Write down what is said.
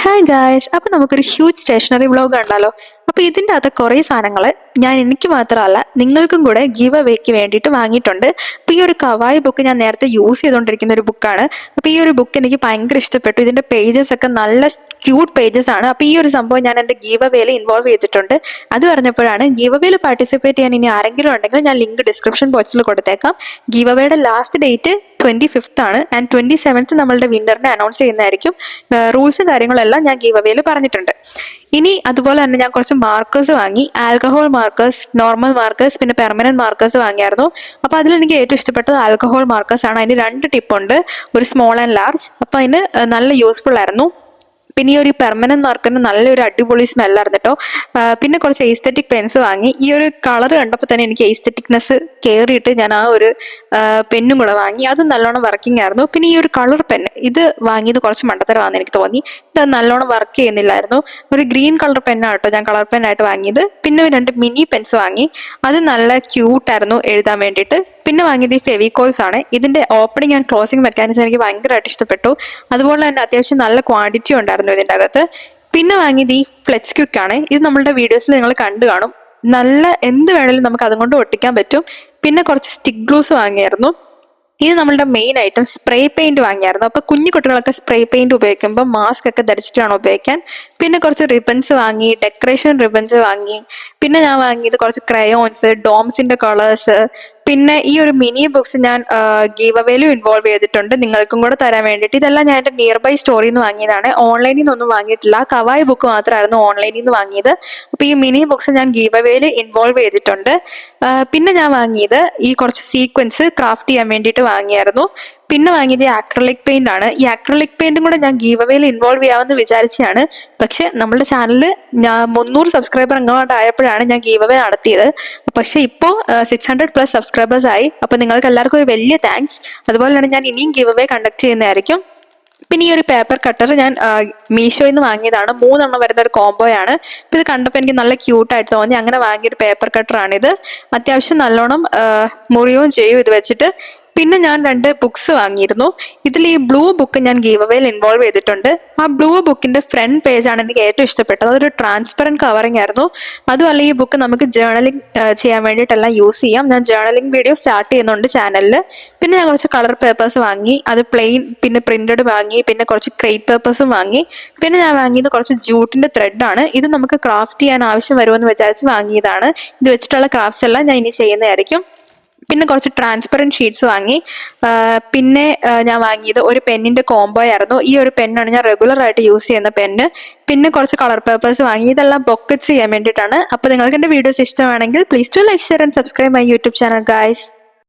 Hi guys, അപ്പോൾ നമുക്കൊരു huge stationery vlog കണ്ടാലോ. അപ്പോൾ ഇതിൻ്റെ അകത്ത് കുറേ സാധനങ്ങൾ ഞാൻ എനിക്ക് മാത്രമല്ല നിങ്ങൾക്കും കൂടെ ഗീവ് അവേക്ക് വേണ്ടിയിട്ട് വാങ്ങിയിട്ടുണ്ട്. അപ്പോൾ ഈ ഒരു കവായി ബുക്ക് ഞാൻ നേരത്തെ യൂസ് ചെയ്തുകൊണ്ടിരിക്കുന്ന ഒരു ബുക്കാണ്. അപ്പോൾ ഈ ഒരു ബുക്ക് എനിക്ക് ഭയങ്കര ഇഷ്ടപ്പെട്ടു. ഇതിൻ്റെ പേജസ് ഒക്കെ നല്ല ക്യൂട്ട് പേജസ് ആണ്. അപ്പോൾ ഈ ഒരു സംഭവം ഞാൻ എൻ്റെ ഗീവ് അവേയിൽ ഇൻവോൾവ് ചെയ്തിട്ടുണ്ട്. അത് പറഞ്ഞപ്പോഴാണ് ഗീവ് അവേയിൽ പാർട്ടിസിപ്പേറ്റ് ചെയ്യാൻ ഇനി ആരെങ്കിലും ഉണ്ടെങ്കിൽ ഞാൻ ലിങ്ക് ഡിസ്ക്രിപ്ഷൻ ബോക്സിൽ കൊടുത്തേക്കാം. ഗീവ് അവേയുടെ ലാസ്റ്റ് ഡേറ്റ് 25th ആണ് ആൻഡ് 27th നമ്മളുടെ വിന്നറിനെ അനൗൺസ് ചെയ്യുന്നതായിരിക്കും. റൂൾസും കാര്യങ്ങളെല്ലാം ഞാൻ ഗീവ് അവേയിൽ പറഞ്ഞിട്ടുണ്ട്. ഇനി അതുപോലെ തന്നെ ഞാൻ കുറച്ച് മാർക്കേഴ്സ് വാങ്ങി. ആൽക്കഹോൾ മാർക്കേഴ്സ്, നോർമൽ മാർക്കേഴ്സ്, പിന്നെ പെർമനന്റ് മാർക്കേഴ്സ് വാങ്ങിയായിരുന്നു. അപ്പോൾ അതിൽ എനിക്ക് ഏറ്റവും ഇഷ്ടപ്പെട്ടത് ആൽക്കഹോൾ മാർക്കേഴ്സ് ആണ്. അതിന് 2 ടിപ്പുണ്ട്, ഒരു സ്മോൾ ആൻഡ് ലാർജ്. അപ്പോൾ അതിന് നല്ല യൂസ്ഫുൾ ആയിരുന്നു. പിന്നെ ഈ ഒരു പെർമനന്റ് മാർക്കറിന് നല്ലൊരു അടിപൊളി സ്മെല്ലായിരുന്നു കേട്ടോ. പിന്നെ കുറച്ച് എസ്തെറ്റിക് പെൻസ് വാങ്ങി. ഈ ഒരു കളർ കണ്ടപ്പോൾ തന്നെ എനിക്ക് എസ്തെറ്റിക്നെസ് കയറിയിട്ട് ഞാൻ ആ ഒരു പെന്നും കൂടെ വാങ്ങി. അതും നല്ലോണം വർക്കിംഗ് ആയിരുന്നു. പിന്നെ ഈ ഒരു കളർ പെൻ ഇത് വാങ്ങിയത് കുറച്ച് മണ്ടത്തരമാണെന്ന് എനിക്ക് തോന്നി. ഇത് നല്ലോണം വർക്ക് ചെയ്യുന്നില്ലായിരുന്നു. ഒരു ഗ്രീൻ കളർ പെന്നാണ് കേട്ടോ ഞാൻ കളർ പെന്നായിട്ട് വാങ്ങിയത്. പിന്നെ 2 മിനി പെൻസ് വാങ്ങി. അത് നല്ല ക്യൂട്ടായിരുന്നു എഴുതാൻ വേണ്ടിയിട്ട്. പിന്നെ വാങ്ങിയത് ഈ ഫെവിക്കോൾസ് ആണ്. ഇതിന്റെ ഓപ്പണിംഗ് ആൻഡ് ക്ലോസിംഗ് മെക്കാനിസം എനിക്ക് ഭയങ്കരമായിട്ട് ഇഷ്ടപ്പെട്ടു. അതുപോലെ തന്നെ അത്യാവശ്യം നല്ല ക്വാണ്ടിറ്റി ഉണ്ടായിരുന്നു ഇതിൻ്റെ അകത്ത്. പിന്നെ വാങ്ങിയത് ഈ ഫ്ലെക്സ് ക്വിക്ക് ആണ്. ഇത് നമ്മളുടെ വീഡിയോസിൽ നിങ്ങൾ കണ്ടു കാണും. നല്ല എന്ത് വേണമെങ്കിലും നമുക്ക് അതുകൊണ്ട് ഒട്ടിക്കാൻ പറ്റും. പിന്നെ കുറച്ച് സ്റ്റിക്ക് ഗ്ലൂസ് വാങ്ങിയായിരുന്നു. ഇത് നമ്മളുടെ മെയിൻ ഐറ്റം സ്പ്രേ പെയിന്റ് വാങ്ങിയായിരുന്നു. അപ്പൊ കുഞ്ഞു കുട്ടികളൊക്കെ സ്പ്രേ പെയിന്റ് ഉപയോഗിക്കുമ്പോൾ മാസ്ക് ഒക്കെ ധരിച്ചിട്ടാണ് ഉപയോഗിക്കാൻ. പിന്നെ കുറച്ച് റിബൺസ് വാങ്ങി, ഡെക്കറേഷൻ റിബൺസ് വാങ്ങി. പിന്നെ ഞാൻ വാങ്ങിയത് കുറച്ച് ക്രയോൺസ്, ഡോംസിന്റെ കളേഴ്സ്. പിന്നെ ഈ ഒരു മിനി ബുക്സ് ഞാൻ ഗീവ് അവേയിലും ഇൻവോൾവ് ചെയ്തിട്ടുണ്ട്, നിങ്ങൾക്കും കൂടെ തരാൻ വേണ്ടിയിട്ട്. ഇതെല്ലാം ഞാൻ എൻ്റെ നിയർ ബൈ സ്റ്റോറിൽ നിന്ന് വാങ്ങിയതാണ്, ഓൺലൈനിൽ നിന്നൊന്നും വാങ്ങിയിട്ടില്ല. കവായി ബുക്ക് മാത്രമായിരുന്നു ഓൺലൈനിൽ നിന്ന് വാങ്ങിയത്. അപ്പൊ ഈ മിനി ബുക്സ് ഞാൻ ഗീവ് അവേയിൽ ഇൻവോൾവ് ചെയ്തിട്ടുണ്ട്. പിന്നെ ഞാൻ വാങ്ങിയത് ഈ കുറച്ച് സീക്വൻസ് ക്രാഫ്റ്റ് ചെയ്യാൻ വേണ്ടിയിട്ട് വാങ്ങിയായിരുന്നു. പിന്നെ വാങ്ങിയത് ഈ ആക്രലിക് പെയിന്റ് ആണ്. ഈ ആക്രലിക് പെയിന്റും കൂടെ ഞാൻ ഗീവ് അവേയിൽ ഇൻവോൾവ് ചെയ്യാമെന്ന് വിചാരിച്ചാണ്. പക്ഷെ നമ്മുടെ ചാനലിൽ ഞാൻ 300 സബ്സ്ക്രൈബർ അങ്ങോട്ട് ആയപ്പോഴാണ് ഞാൻ ഗീവ് അവേ നടത്തിയത്. പക്ഷെ ഇപ്പോൾ 600+ സബ്സ്ക്രൈബേഴ്സ് ആയി. അപ്പൊ നിങ്ങൾക്ക് എല്ലാവർക്കും ഒരു വലിയ താങ്ക്സ്. അതുപോലെ തന്നെ ഞാൻ ഇനിയും ഗീവ് അവേ കണ്ടക്ട് ചെയ്യുന്നതായിരിക്കും. പിന്നെ ഈ ഒരു പേപ്പർ കട്ടർ ഞാൻ മീഷോയിൽ നിന്ന് വാങ്ങിയതാണ്. 3 എണ്ണം വരുന്ന ഒരു കോംബോ ആണ്. ഇത് കണ്ടപ്പോൾ എനിക്ക് നല്ല ക്യൂട്ടായിട്ട് തോന്നി. അങ്ങനെ വാങ്ങിയൊരു പേപ്പർ കട്ടറാണിത്. അത്യാവശ്യം നല്ലോണം മുറിയുകയും ചെയ്യും ഇത് വെച്ചിട്ട്. പിന്നെ ഞാൻ 2 ബുക്സ് വാങ്ങിയിരുന്നു. ഇതിൽ ഈ ബ്ലൂ ബുക്ക് ഞാൻ ഗീവ് അവേയിൽ ഇൻവോൾവ് ചെയ്തിട്ടുണ്ട്. ആ ബ്ലൂ ബുക്കിന്റെ ഫ്രണ്ട് പേജാണ് എനിക്ക് ഏറ്റവും ഇഷ്ടപ്പെട്ടത്. അതൊരു ട്രാൻസ്പെറന്റ് കവറിംഗ് ആയിരുന്നു. അതുമല്ല ഈ ബുക്ക് നമുക്ക് ജേർണലിംഗ് ചെയ്യാൻ വേണ്ടിയിട്ടെല്ലാം യൂസ് ചെയ്യാം. ഞാൻ ജേർണലിംഗ് വീഡിയോ സ്റ്റാർട്ട് ചെയ്യുന്നുണ്ട് ചാനലിൽ. പിന്നെ ഞാൻ കുറച്ച് കളർ പേപ്പേഴ്സ് വാങ്ങി. അത് പ്ലെയിൻ പിന്നെ പ്രിന്റഡ് വാങ്ങി. പിന്നെ കുറച്ച് ക്രേറ്റ് പേപ്പേഴ്സും വാങ്ങി. പിന്നെ ഞാൻ വാങ്ങിയത് കുറച്ച് ജൂട്ടിന്റെ ത്രെഡാണ്. ഇത് നമുക്ക് ക്രാഫ്റ്റ് ചെയ്യാൻ ആവശ്യം വരുമെന്ന് വിചാരിച്ച് വാങ്ങിയതാണ്. ഇത് വെച്ചിട്ടുള്ള ക്രാഫ്റ്റ്സ് എല്ലാം ഞാൻ ഇനി ചെയ്യുന്നതായിരിക്കും. പിന്നെ കുറച്ച് ട്രാൻസ്പെറൻറ്റ് ഷീറ്റ്സ് വാങ്ങി. പിന്നെ ഞാൻ വാങ്ങിയത് ഒരു പെന്നിന്റെ കോംബോ ആയിരുന്നു. ഈ ഒരു പെന്നാണ് ഞാൻ റെഗുലർ ആയിട്ട് യൂസ് ചെയ്യുന്ന പെന്ന്. പിന്നെ കുറച്ച് കളർ പേപ്പേഴ്സ് വാങ്ങി. ഇതെല്ലാം ബൊക്കറ്റ്സ് ചെയ്യാൻ വേണ്ടിയിട്ടാണ്. അപ്പോൾ നിങ്ങൾക്ക് എൻ്റെ വീഡിയോസ് ഇഷ്ടമാണെങ്കിൽ please to like, share and subscribe my YouTube channel guys.